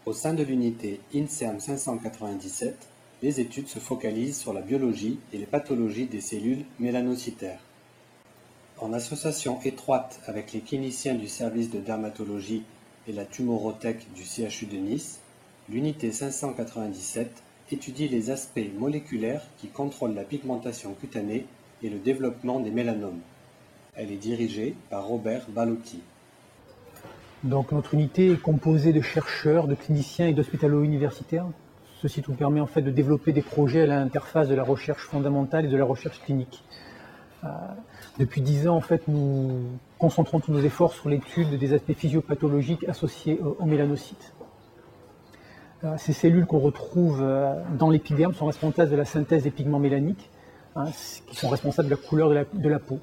Au sein de l'unité INSERM 597, les études se focalisent sur la biologie et les pathologies des cellules mélanocytaires. En association étroite avec les cliniciens du service de dermatologie et la tumorothèque du CHU de Nice, l'unité 597 étudie les aspects moléculaires qui contrôlent la pigmentation cutanée et le développement des mélanomes. Elle est dirigée par Robert Balotti. Donc notre unité est composée de chercheurs, de cliniciens et d'hospitalo-universitaires. Ceci nous permet en fait de développer des projets à l'interface de la recherche fondamentale et de la recherche clinique. Depuis 10 ans, en fait, nous concentrons tous nos efforts sur l'étude des aspects physiopathologiques associés aux mélanocytes. Ces cellules qu'on retrouve dans l'épiderme sont responsables de la synthèse des pigments mélaniques, qui sont responsables de la couleur de la peau.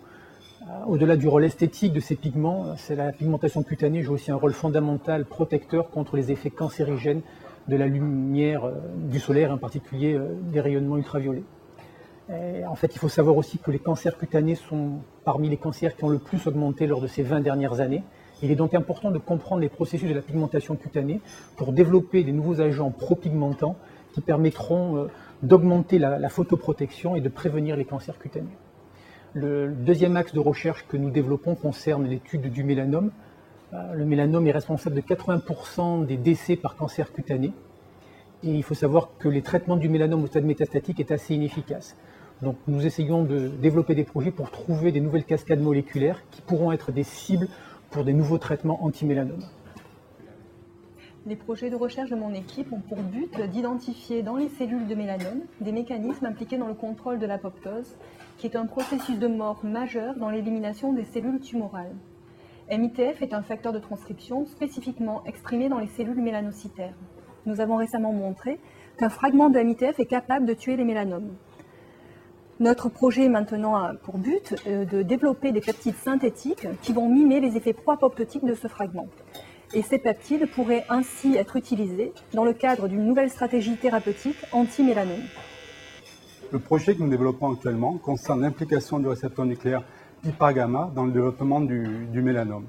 Au-delà du rôle esthétique de ces pigments, la pigmentation cutanée joue aussi un rôle fondamental protecteur contre les effets cancérigènes de la lumière du soleil, en particulier des rayonnements ultraviolets. Et en fait, il faut savoir aussi que les cancers cutanés sont parmi les cancers qui ont le plus augmenté lors de ces 20 dernières années. Il est donc important de comprendre les processus de la pigmentation cutanée pour développer des nouveaux agents propigmentants qui permettront d'augmenter la photoprotection et de prévenir les cancers cutanés. Le deuxième axe de recherche que nous développons concerne l'étude du mélanome. Le mélanome est responsable de 80% des décès par cancer cutané. Et il faut savoir que les traitements du mélanome au stade métastatique est assez inefficace. Donc nous essayons de développer des projets pour trouver des nouvelles cascades moléculaires qui pourront être des cibles pour des nouveaux traitements anti-mélanome. Les projets de recherche de mon équipe ont pour but d'identifier dans les cellules de mélanome des mécanismes impliqués dans le contrôle de l'apoptose, qui est un processus de mort majeur dans l'élimination des cellules tumorales. MITF est un facteur de transcription spécifiquement exprimé dans les cellules mélanocytaires. Nous avons récemment montré qu'un fragment de MITF est capable de tuer les mélanomes. Notre projet maintenant a pour but de développer des peptides synthétiques qui vont mimer les effets pro-apoptotiques de ce fragment. Et ces peptides pourraient ainsi être utilisés dans le cadre d'une nouvelle stratégie thérapeutique anti-mélanome. Le projet que nous développons actuellement concerne l'implication du récepteur nucléaire PIPA-gamma dans le développement du mélanome.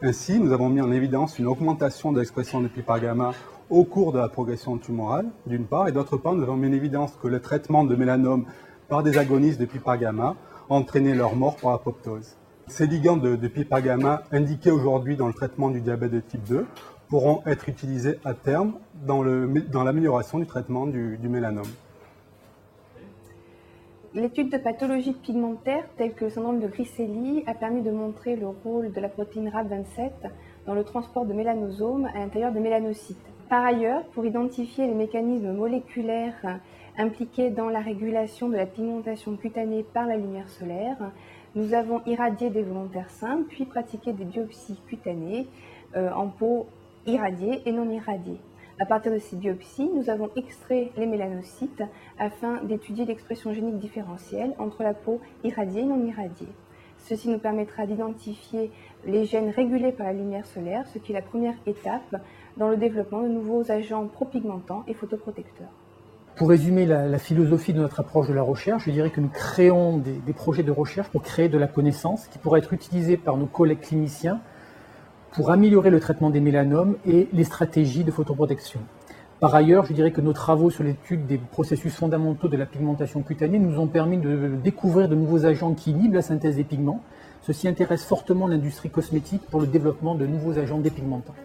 Ainsi, nous avons mis en évidence une augmentation de l'expression de PIPA-gamma au cours de la progression tumorale, d'une part, et d'autre part, nous avons mis en évidence que le traitement de mélanome par des agonistes de PIPA-gamma entraînait leur mort par apoptose. Ces ligands de PIPA-gamma indiqués aujourd'hui dans le traitement du diabète de type 2 pourront être utilisés à terme dans l'amélioration du traitement du mélanome. L'étude de pathologies pigmentaires telles que le syndrome de Griscelli a permis de montrer le rôle de la protéine RAP27 dans le transport de mélanosomes à l'intérieur des mélanocytes. Par ailleurs, pour identifier les mécanismes moléculaires impliqués dans la régulation de la pigmentation cutanée par la lumière solaire, nous avons irradié des volontaires simples, puis pratiqué des biopsies cutanées en peau irradiée et non irradiée. À partir de ces biopsies, nous avons extrait les mélanocytes afin d'étudier l'expression génique différentielle entre la peau irradiée et non irradiée. Ceci nous permettra d'identifier les gènes régulés par la lumière solaire, ce qui est la première étape dans le développement de nouveaux agents propigmentants et photoprotecteurs. Pour résumer la philosophie de notre approche de la recherche, je dirais que nous créons des projets de recherche pour créer de la connaissance qui pourra être utilisée par nos collègues cliniciens pour améliorer le traitement des mélanomes et les stratégies de photoprotection. Par ailleurs, je dirais que nos travaux sur l'étude des processus fondamentaux de la pigmentation cutanée nous ont permis de découvrir de nouveaux agents qui inhibent la synthèse des pigments. Ceci intéresse fortement l'industrie cosmétique pour le développement de nouveaux agents dépigmentants.